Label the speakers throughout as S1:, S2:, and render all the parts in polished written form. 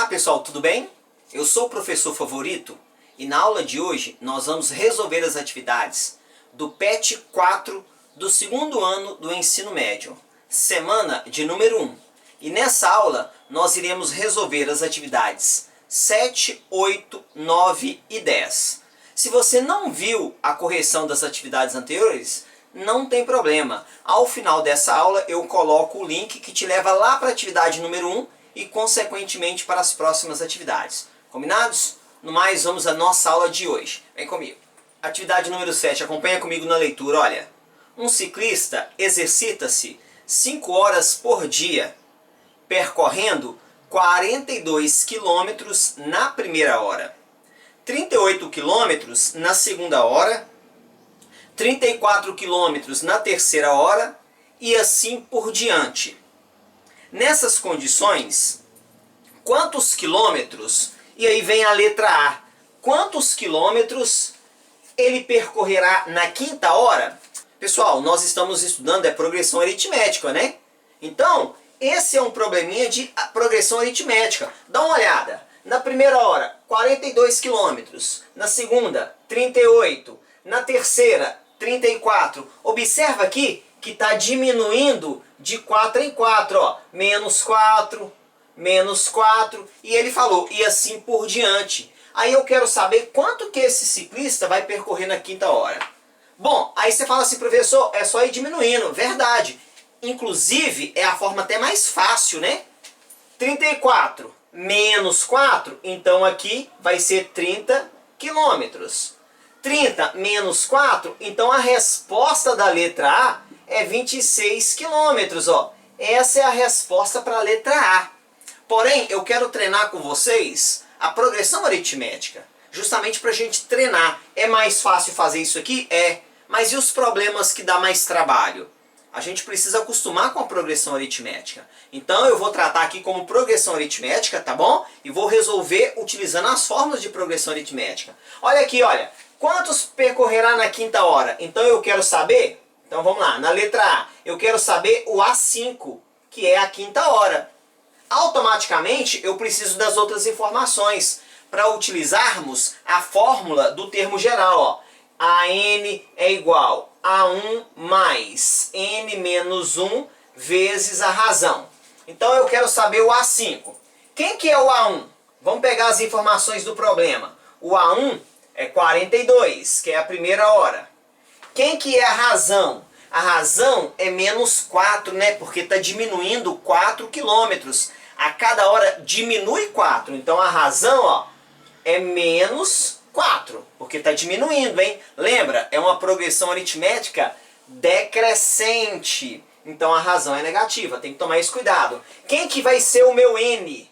S1: Olá pessoal, tudo bem? Eu sou o professor Favorito e na aula de hoje nós vamos resolver as atividades do PET 4 do segundo ano do ensino médio, semana de número 1. E nessa aula nós iremos resolver as atividades 7, 8, 9 e 10. Se você não viu a correção das atividades anteriores, não tem problema. Ao final dessa aula eu coloco o link que te leva lá para a atividade número 1 e consequentemente para as próximas atividades. Combinados? No mais, vamos à nossa aula de hoje. Vem comigo. Atividade número 7, acompanha comigo na leitura. Olha, um ciclista exercita-se 5 horas por dia, percorrendo 42 quilômetros na primeira hora, 38 quilômetros na segunda hora, 34 quilômetros na terceira hora e assim por diante. Nessas condições, quantos quilômetros, e aí vem a letra A, quantos quilômetros ele percorrerá na quinta hora? Pessoal, nós estamos estudando progressão aritmética, né? Então, esse é um probleminha de progressão aritmética. Dá uma olhada. Na primeira hora, 42 quilômetros. Na segunda, 38. Na terceira, 34. Observa aqui que está diminuindo de 4 em 4, ó. Menos 4, menos 4. E ele falou, e assim por diante. Aí eu quero saber quanto que esse ciclista vai percorrer na quinta hora. Bom, aí você fala assim, professor, é só ir diminuindo. Verdade. Inclusive, é a forma até mais fácil, né? 34 menos 4, então aqui vai ser 30 quilômetros. 30 menos 4, então a resposta da letra A é 26 quilômetros, ó. Essa é a resposta para a letra A. Porém, eu quero treinar com vocês a progressão aritmética, justamente para a gente treinar. É mais fácil fazer isso aqui? É. Mas e os problemas que dá mais trabalho? A gente precisa acostumar com a progressão aritmética. Então eu vou tratar aqui como progressão aritmética, tá bom? E vou resolver utilizando as fórmulas de progressão aritmética. Olha aqui, olha. Quantos percorrerá na quinta hora? Então eu quero saber, então vamos lá, na letra A, eu quero saber o A5, que é a quinta hora. Automaticamente eu preciso das outras informações para utilizarmos a fórmula do termo geral, ó. AN é igual a 1 mais N menos 1 vezes a razão. Então eu quero saber o A5. Quem que é o A1? Vamos pegar as informações do problema. O A1 é 42, que é a primeira hora. Quem que é a razão? A razão é menos 4, né? Porque está diminuindo 4 quilômetros. A cada hora diminui 4. Então a razão, ó, é menos 4, porque está diminuindo, hein? Lembra, é uma progressão aritmética decrescente. Então a razão é negativa, tem que tomar esse cuidado. Quem que vai ser o meu N?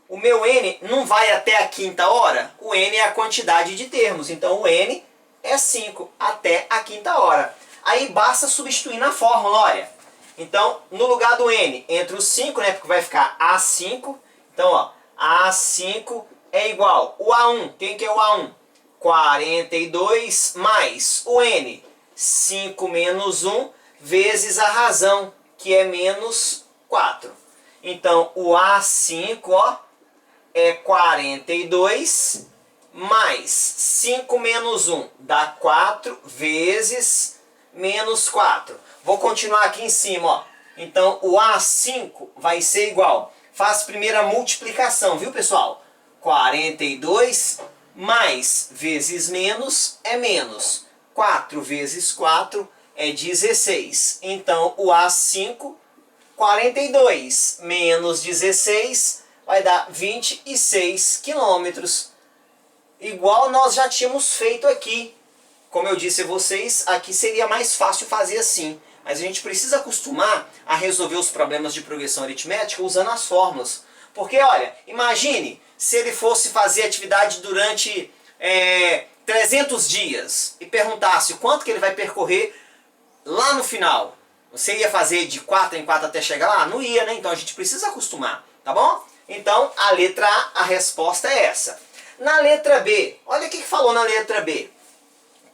S1: O meu N não vai até a quinta hora? O N é a quantidade de termos, então o N é 5 até a quinta hora. Aí basta substituir na fórmula, olha. Então, no lugar do N, entre os 5, né, porque vai ficar A5. Então, ó, A5 é igual, o A1, quem que é o A1? 42 mais o N, 5 menos 1, vezes a razão, que é menos 4. Então, o A5, ó, é 42 mais 5 menos 1, dá 4 vezes menos 4. Vou continuar aqui em cima, ó. Então, o A5 vai ser igual. Faz primeiro a multiplicação, viu, pessoal? 42 mais vezes menos é menos. 4 vezes 4 é 16. Então, o A5, 42 menos 16, vai dar 26 quilômetros. Igual nós já tínhamos feito aqui. Como eu disse a vocês, aqui seria mais fácil fazer assim. Mas a gente precisa acostumar a resolver os problemas de progressão aritmética usando as fórmulas. Porque, olha, imagine se ele fosse fazer atividade durante 300 dias e perguntasse quanto que ele vai percorrer lá no final. Você ia fazer de 4 em 4 até chegar lá? Não ia, né? Então a gente precisa acostumar, tá bom? Então, a letra A, a resposta é essa. Na letra B, olha o que falou na letra B.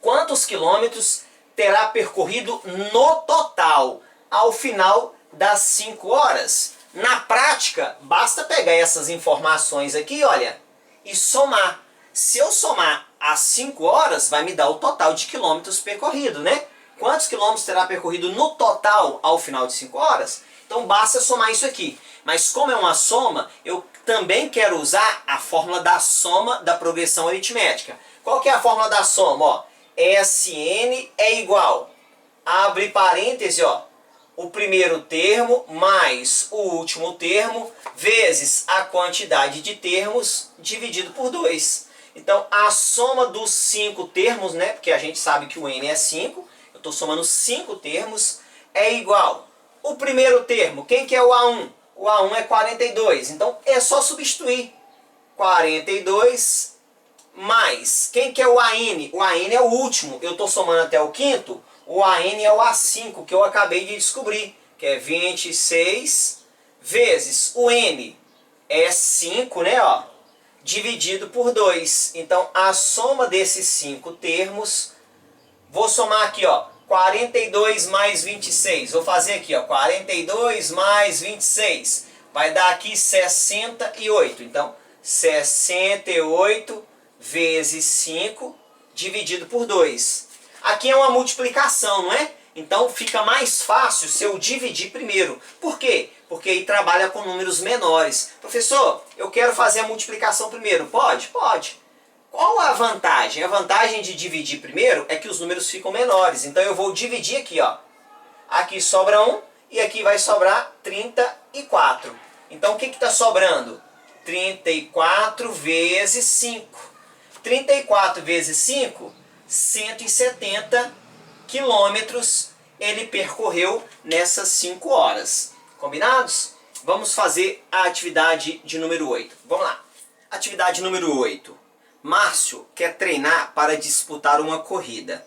S1: Quantos quilômetros terá percorrido no total ao final das 5 horas? Na prática, basta pegar essas informações aqui, olha, e somar. Se eu somar as 5 horas, vai me dar o total de quilômetros percorrido, né? Quantos quilômetros terá percorrido no total ao final de 5 horas? Então basta somar isso aqui. Mas como é uma soma, eu também quero usar a fórmula da soma da progressão aritmética. Qual que é a fórmula da soma? Ó, SN é igual, abre parêntese, ó, o primeiro termo mais o último termo vezes a quantidade de termos dividido por 2. Então a soma dos 5 termos, né, porque a gente sabe que o n é 5, eu estou somando 5 termos, é igual. O primeiro termo, quem que é o A1? O A1 é 42, então é só substituir. 42 mais, quem que é o AN? O AN é o último, eu estou somando até o quinto, o AN é o A5, que eu acabei de descobrir, que é 26 vezes o N é 5, né, ó, dividido por 2. Então a soma desses 5 termos, vou somar aqui, ó, 42 mais 26, vou fazer aqui, ó, 42 mais 26, vai dar aqui 68, então 68 vezes 5 dividido por 2. Aqui é uma multiplicação, não é? Então fica mais fácil se eu dividir primeiro. Por quê? Porque aí trabalha com números menores. Professor, eu quero fazer a multiplicação primeiro. Pode? Pode. Qual a vantagem? A vantagem de dividir primeiro é que os números ficam menores. Então eu vou dividir aqui, ó. Aqui sobra 1 e aqui vai sobrar 34. Então o que está sobrando? 34 vezes 5. 34 vezes 5, 170 quilômetros ele percorreu nessas 5 horas. Combinados? Vamos fazer a atividade de número 8. Vamos lá. Atividade número 8. Márcio quer treinar para disputar uma corrida.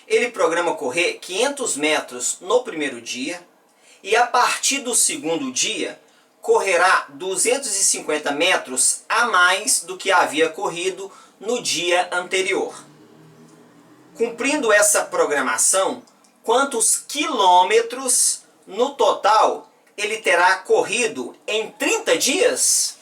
S1: Ele programa correr 500 metros no primeiro dia e a partir do segundo dia correrá 250 metros a mais do que havia corrido no dia anterior. Cumprindo essa programação, quantos quilômetros no total ele terá corrido em 30 dias?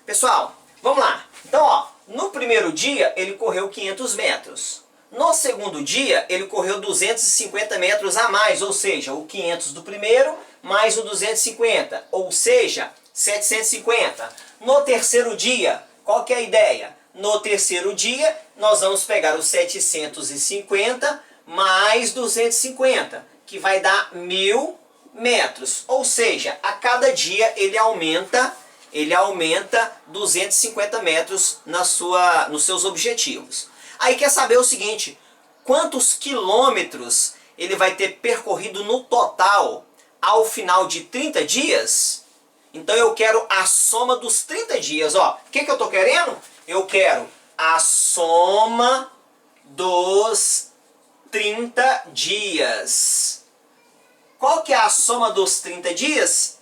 S1: Pessoal, vamos lá. Então, ó, no primeiro dia ele correu 500 metros. No segundo dia ele correu 250 metros a mais, ou seja, o 500 do primeiro mais o 250, ou seja, 750. No terceiro dia, qual que é a ideia? No terceiro dia, nós vamos pegar os 750 mais 250, que vai dar 1000 metros. Ou seja, a cada dia ele aumenta 250 metros nos seus objetivos. Aí quer saber o seguinte, quantos quilômetros ele vai ter percorrido no total ao final de 30 dias? Então eu quero a soma dos 30 dias. Ó, o que eu estou querendo? Eu quero a soma dos 30 dias. Qual que é a soma dos 30 dias?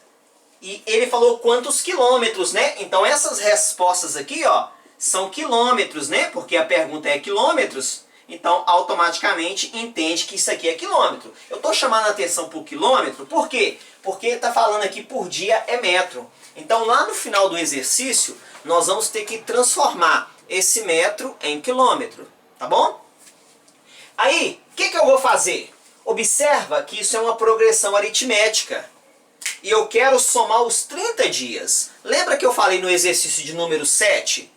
S1: E ele falou quantos quilômetros, né? Então essas respostas aqui, ó, são quilômetros, né? Porque a pergunta é quilômetros. Então automaticamente entende que isso aqui é quilômetro. Eu estou chamando a atenção por quilômetro, por quê? Porque está falando aqui por dia é metro. Então lá no final do exercício, nós vamos ter que transformar esse metro em quilômetro, tá bom? Aí, o que eu vou fazer? Observa que isso é uma progressão aritmética. E eu quero somar os 30 dias. Lembra que eu falei no exercício de número 7?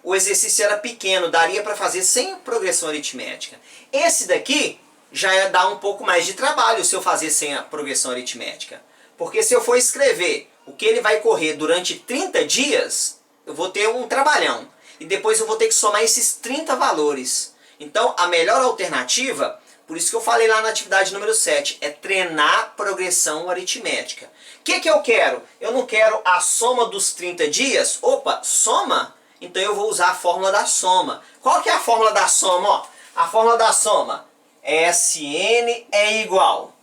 S1: O exercício era pequeno, daria para fazer sem progressão aritmética. Esse daqui já dá um pouco mais de trabalho se eu fazer sem a progressão aritmética. Porque se eu for escrever o que ele vai correr durante 30 dias, eu vou ter um trabalhão. E depois eu vou ter que somar esses 30 valores. Então a melhor alternativa, por isso que eu falei lá na atividade número 7, é treinar progressão aritmética. O que eu quero? Eu não quero a soma dos 30 dias. Opa, soma? Então eu vou usar a fórmula da soma. Qual que é a fórmula da soma? Ó, a fórmula da soma, SN é igual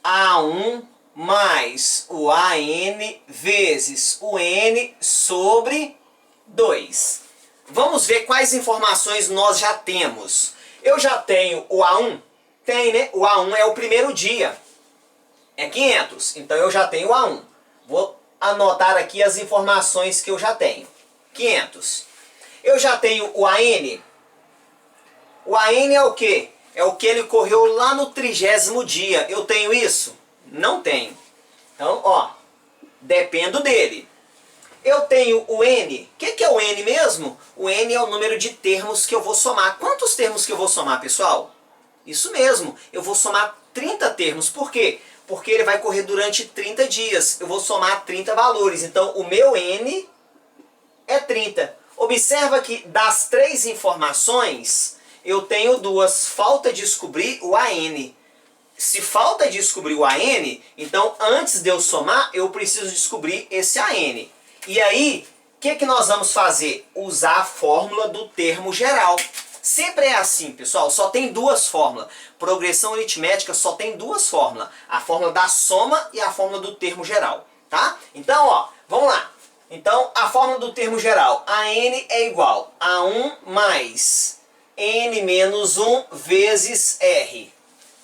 S1: a 1 mais o AN vezes o N sobre 2. Vamos ver quais informações nós já temos. Eu já tenho o A1? Tem, né? O A1 é o primeiro dia. É 500. Então eu já tenho o A1. Vou anotar aqui as informações que eu já tenho. 500. Eu já tenho o AN. O AN é o quê? É o que ele correu lá no 30º dia. Eu tenho isso? Não tenho. Então, ó, dependo dele. Eu tenho o N. O que é o N mesmo? O N é o número de termos que eu vou somar. Quantos termos que eu vou somar, pessoal? Isso mesmo. Eu vou somar 30 termos. Por quê? Porque ele vai correr durante 30 dias. Eu vou somar 30 valores. Então, o meu N é 30. Observa que das 3 informações, eu tenho 2. Falta descobrir o AN. Se falta descobrir o AN, então antes de eu somar, eu preciso descobrir esse AN. E aí, o que nós vamos fazer? Usar a fórmula do termo geral. Sempre é assim, pessoal, só tem 2 fórmulas. Progressão aritmética só tem 2 fórmulas. A fórmula da soma e a fórmula do termo geral, tá? Então, ó, vamos lá. Então, a fórmula do termo geral, AN é igual a 1 mais N menos 1 vezes R.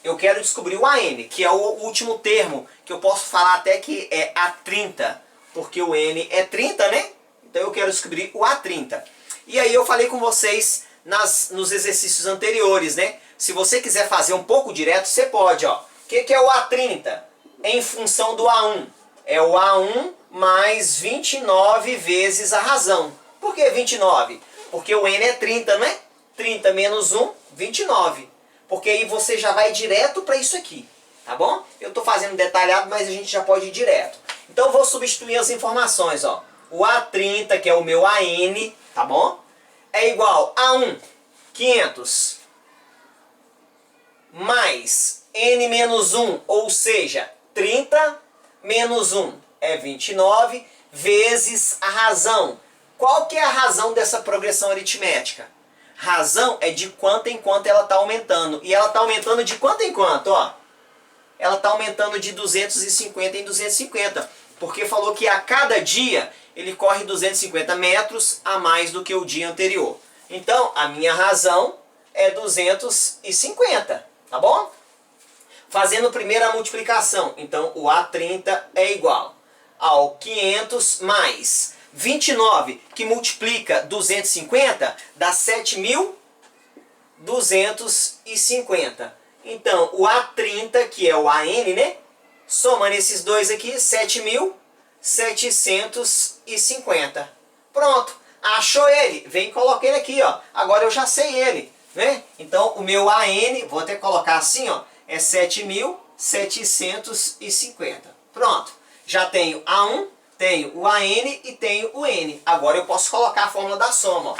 S1: Eu quero descobrir o AN, que é o último termo, que eu posso falar até que é A30, porque o N é 30, né? Então eu quero descobrir o A30. E aí eu falei com vocês nos exercícios anteriores, né? Se você quiser fazer um pouco direto, você pode, ó. O que é o A30? Em função do A1. É o A1 mais 29 vezes a razão. Por que 29? Porque o N é 30, né? 30 menos 1, 29. Porque aí você já vai direto para isso aqui, tá bom? Eu estou fazendo detalhado, mas a gente já pode ir direto. Então eu vou substituir as informações, ó. O A30, que é o meu AN, tá bom? É igual a 1, 500, mais N menos 1, ou seja, 30 menos 1 é 29, vezes a razão. Qual que é a razão dessa progressão aritmética? Razão é de quanto em quanto ela está aumentando. E ela está aumentando de quanto em quanto, ó? Ela está aumentando de 250 em 250. Porque falou que a cada dia ele corre 250 metros a mais do que o dia anterior. Então, a minha razão é 250, tá bom? Fazendo primeiro a multiplicação. Então, o A30 é igual ao 500 mais 29, que multiplica 250, dá 7.250. Então, o A30, que é o AN, né? Somando esses dois aqui, 7.750. Pronto. Achou ele? Vem e coloca ele aqui, ó. Agora eu já sei ele, né? Então, o meu AN, vou até colocar assim, ó, é 7.750. Pronto. Já tenho A1, tenho o AN e tenho o N. Agora eu posso colocar a fórmula da soma, ó.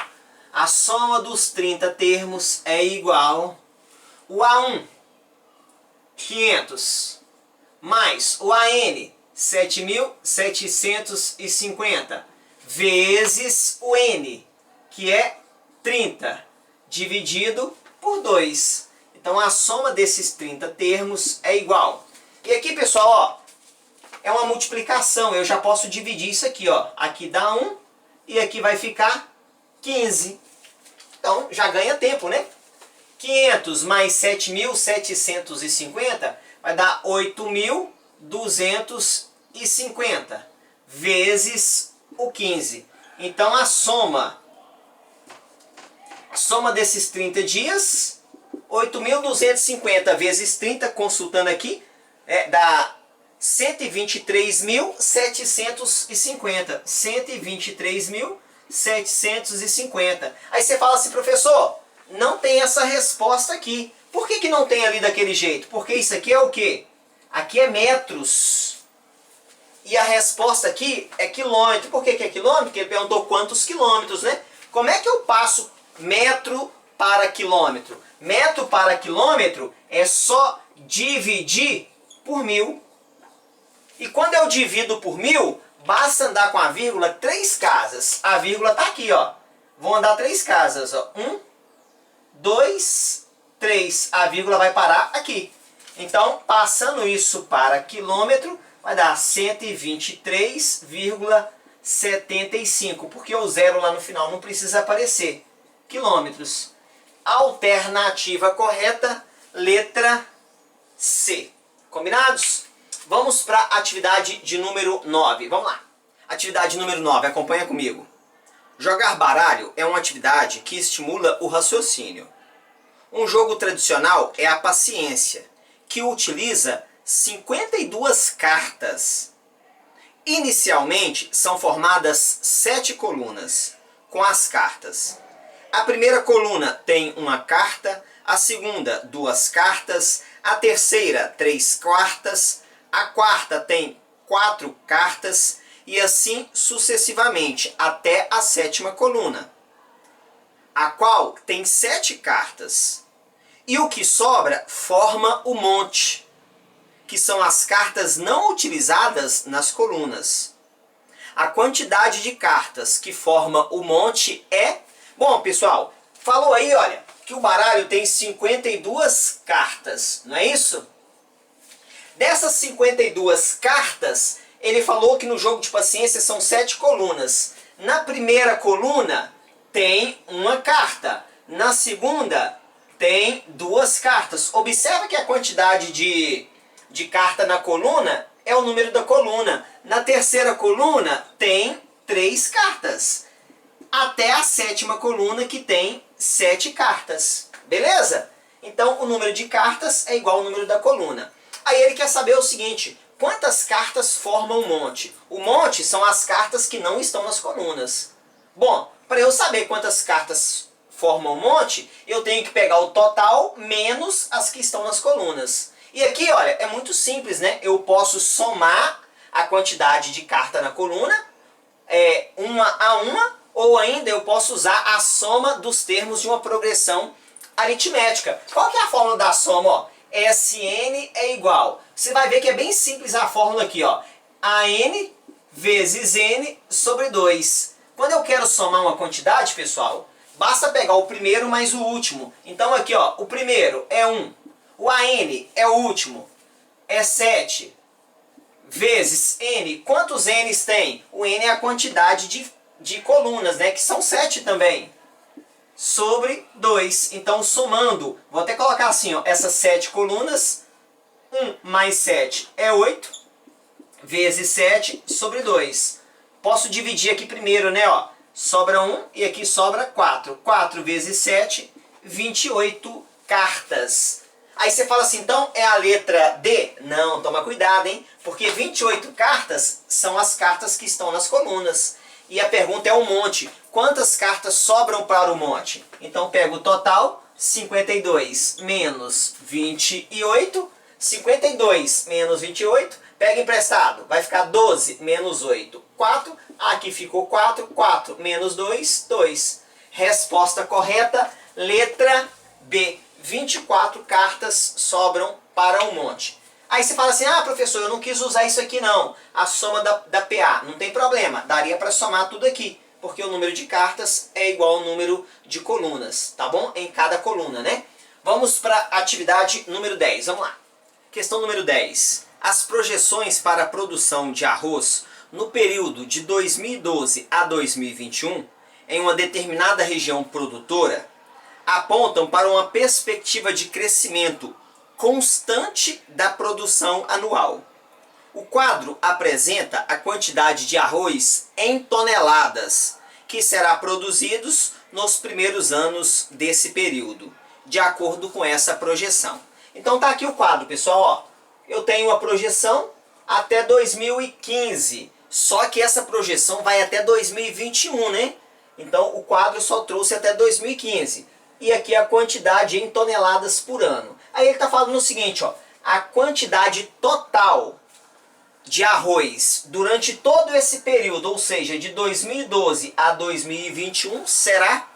S1: A soma dos 30 termos é igual o A1, 500, mais o AN, 7.750, vezes o N, que é 30, dividido por 2. Então a soma desses 30 termos é igual. E aqui, pessoal, ó, é uma multiplicação. Eu já posso dividir isso aqui, ó. Aqui dá 1 e aqui vai ficar 15. Então já ganha tempo, né? 500 mais 7.750 vai dar 8.250 vezes o 15. Então a soma desses 30 dias, 8.250 vezes 30, consultando aqui, dá 123.750. 123.750. Aí você fala assim, professor, não tem essa resposta aqui. Por que não tem ali daquele jeito? Porque isso aqui é o quê? Aqui é metros. E a resposta aqui é quilômetro. Por que é quilômetro? Porque ele perguntou quantos quilômetros, né? Como é que eu passo metro para quilômetro? Metro para quilômetro é só dividir por 1000. E quando eu divido por 1000, basta andar com a vírgula 3 casas. A vírgula está aqui, ó. Vou andar 3 casas, ó. 1, 2, 3. A vírgula vai parar aqui. Então, passando isso para quilômetro, vai dar 123,75. Porque o zero lá no final não precisa aparecer. Quilômetros. Alternativa correta, letra C. Combinados? Vamos para a atividade de número 9. Vamos lá. Atividade número 9, acompanha comigo. Jogar baralho é uma atividade que estimula o raciocínio. Um jogo tradicional é a paciência, que utiliza 52 cartas. Inicialmente são formadas 7 colunas com as cartas. A primeira coluna tem uma carta, a segunda 2 cartas, a terceira 3 cartas, a quarta tem 4 cartas e assim sucessivamente até a sétima coluna, a qual tem 7 cartas. E o que sobra forma o monte, que são as cartas não utilizadas nas colunas. A quantidade de cartas que forma o monte é... Bom, pessoal, falou aí, olha, que o baralho tem 52 cartas, não é isso? Dessas 52 cartas, ele falou que no jogo de paciência são 7 colunas. Na primeira coluna tem uma carta. Na segunda tem 2 cartas. Observa que a quantidade de carta na coluna é o número da coluna. Na terceira coluna tem 3 cartas. Até a sétima coluna que tem 7 cartas. Beleza? Então o número de cartas é igual ao número da coluna. Aí ele quer saber o seguinte: quantas cartas formam o monte? O monte são as cartas que não estão nas colunas. Bom, para eu saber quantas cartas formam o monte, eu tenho que pegar o total menos as que estão nas colunas. E aqui, olha, é muito simples, né? Eu posso somar a quantidade de carta na coluna, uma a uma, ou ainda eu posso usar a soma dos termos de uma progressão aritmética. Qual que é a fórmula da soma? Ó? Sn é igual. Você vai ver que é bem simples a fórmula aqui, ó. An vezes n sobre 2. Quando eu quero somar uma quantidade, pessoal, basta pegar o primeiro mais o último. Então aqui, ó, o primeiro é 1. O An é o último, é 7. Vezes n. Quantos n's tem? O n é a quantidade de colunas, né? Que são 7 também. Sobre 2. Então, somando, vou até colocar assim, ó, essas 7 colunas. 1 mais 7 é 8. Vezes 7 sobre 2. Posso dividir aqui primeiro, né? Ó, sobra 1 e aqui sobra 4. 4 vezes 7, 28 cartas. Aí você fala assim, então é a letra D? Não, toma cuidado, hein? Porque 28 cartas são as cartas que estão nas colunas. E a pergunta é o monte. Quantas cartas sobram para o monte? Então pega o total, 52 menos 28. 52 menos 28, pega emprestado. Vai ficar 12 menos 8, 4. Aqui ficou 4. 4 menos 2, 2. Resposta correta, letra B. 24 cartas sobram para o monte. Aí você fala assim, ah, professor, eu não quis usar isso aqui não. A soma da PA. Não tem problema, daria para somar tudo aqui. Porque o número de cartas é igual ao número de colunas, tá bom? Em cada coluna, né? Vamos para a atividade número 10, vamos lá. Questão número 10. As projeções para a produção de arroz no período de 2012 a 2021 em uma determinada região produtora apontam para uma perspectiva de crescimento constante da produção anual. O quadro apresenta a quantidade de arroz em toneladas que será produzidos nos primeiros anos desse período, de acordo com essa projeção. Então tá aqui o quadro, pessoal. Ó, eu tenho uma projeção até 2015, só que essa projeção vai até 2021, né? Então o quadro só trouxe até 2015. E aqui a quantidade em toneladas por ano. Aí ele está falando o seguinte, ó, a quantidade total de arroz durante todo esse período, ou seja, de 2012 a 2021, será...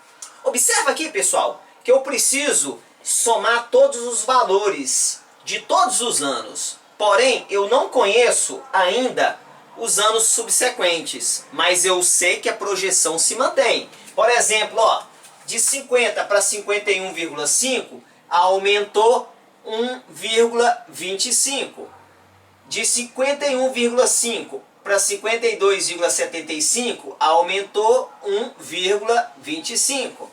S1: Observa aqui, pessoal, que eu preciso somar todos os valores de todos os anos. Porém, eu não conheço ainda os anos subsequentes, mas eu sei que a projeção se mantém. Por exemplo, ó, de 50 para 51,5 aumentou 1,25. De 51,5 para 52,75 aumentou 1,25.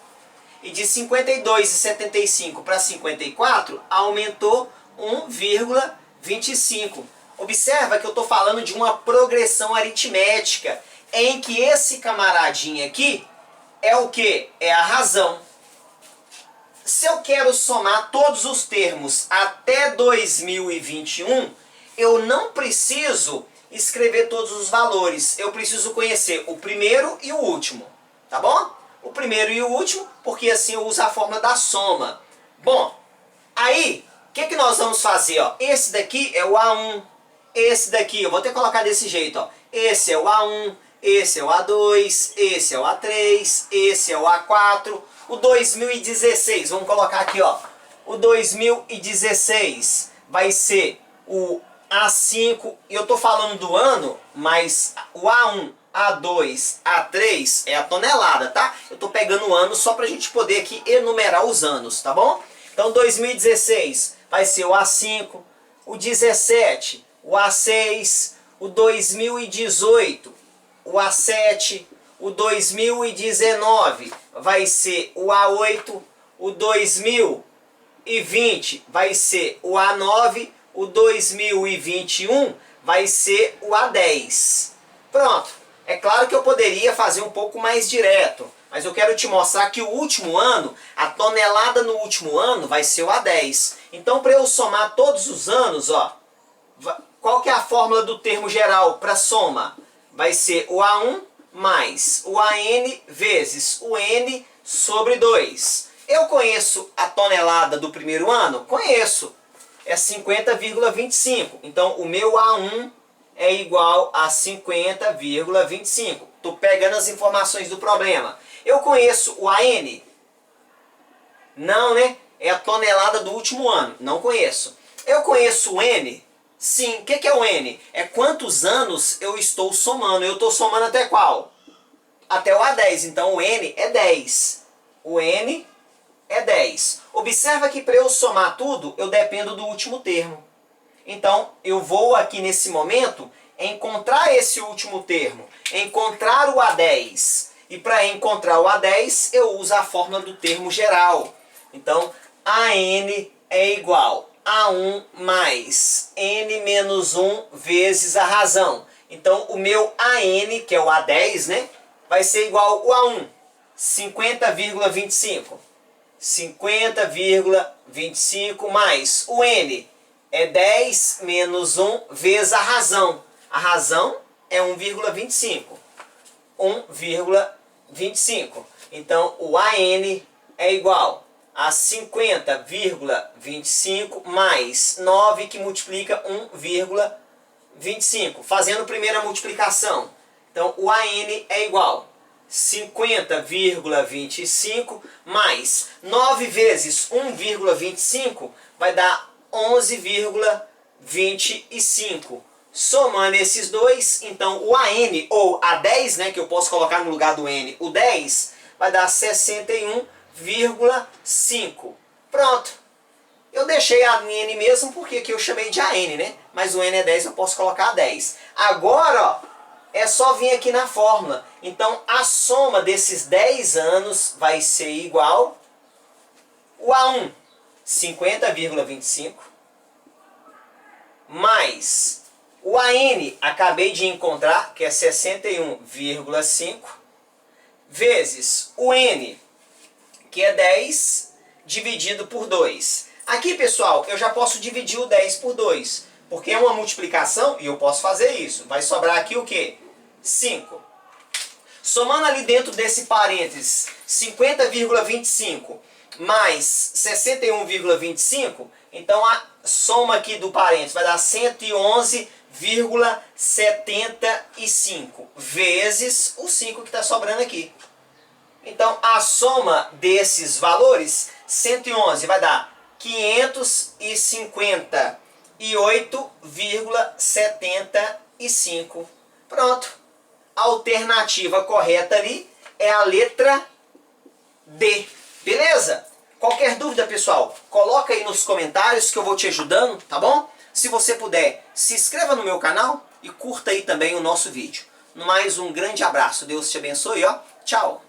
S1: E de 52,75 para 54 aumentou 1,25. Observa que eu estou falando de uma progressão aritmética, em que esse camaradinho aqui é o quê? É a razão. Se eu quero somar todos os termos até 2021, eu não preciso escrever todos os valores. Eu preciso conhecer o primeiro e o último, tá bom? O primeiro e o último, porque assim eu uso a fórmula da soma. Bom, aí, o que nós vamos fazer? Ó? Esse daqui é o A1, esse daqui, eu vou até colocar desse jeito. Ó. Esse é o A1, esse é o A2, esse é o A3, esse é o A4. O 2016, vamos colocar aqui, ó. O 2016 vai ser o A5, e eu tô falando do ano, mas o A1, A2, A3 é a tonelada, tá? Eu tô pegando o ano só pra gente poder aqui enumerar os anos, tá bom? Então 2016 vai ser o A5, o 17, o A6, o 2018, o A7, o 2019 vai ser o A8, o 2020 vai ser o A9, o 2021 vai ser o A10. Pronto. É claro que eu poderia fazer um pouco mais direto, mas eu quero te mostrar que o último ano, a tonelada no último ano vai ser o A10. Então, para eu somar todos os anos, ó, qual que é a fórmula do termo geral para soma? Vai ser o A1 mais o AN vezes o N sobre 2. Eu conheço a tonelada do primeiro ano? Conheço. É 50,25. Então, o meu A1 é igual a 50,25. Estou pegando as informações do problema. Eu conheço o AN? Não, né? É a tonelada do último ano. Não conheço. Eu conheço o N? Sim. O que é o N? É quantos anos eu estou somando. Eu estou somando até qual? Até o A10. Então o N é 10. O N é 10. Observa que para eu somar tudo, eu dependo do último termo. Então eu vou aqui nesse momento encontrar esse último termo. Encontrar o A10. E para encontrar o A10, eu uso a fórmula do termo geral. Então AN é igual a 1 mais N menos 1 vezes a razão. Então o meu AN, que é o A10, né, vai ser igual ao A1, 50,25. 50,25 mais o N é 10 menos 1 vezes a razão. A razão é 1,25. 1,25. Então o AN é igual a 50,25 mais 9, que multiplica 1,25. Fazendo a primeira multiplicação. Então o AN é igual a 50,25 mais 9 vezes 1,25 vai dar 11,25. Somando esses dois, então o AN, ou A10, né, que eu posso colocar no lugar do N, o 10, vai dar 61,5. Pronto. Eu deixei a N mesmo porque aqui eu chamei de AN, né? Mas o N é 10, eu posso colocar 10. Agora, ó, é só vir aqui na fórmula. Então, a soma desses 10 anos vai ser igual o A1, 50,25, mais o AN, acabei de encontrar, que é 61,5, vezes o N, que é 10, dividido por 2. Aqui, pessoal, eu já posso dividir o 10 por 2, porque é uma multiplicação e eu posso fazer isso. Vai sobrar aqui o quê? 5. Somando ali dentro desse parênteses 50,25 mais 61,25, então a soma aqui do parênteses vai dar 111,75 vezes o 5 que está sobrando aqui. Então a soma desses valores, 111, vai dar 558,75. Pronto. A alternativa correta ali é a letra D. Beleza? Qualquer dúvida, pessoal, coloca aí nos comentários que eu vou te ajudando, tá bom? Se você puder, se inscreva no meu canal e curta aí também o nosso vídeo. Mais um grande abraço. Deus te abençoe, ó. Tchau.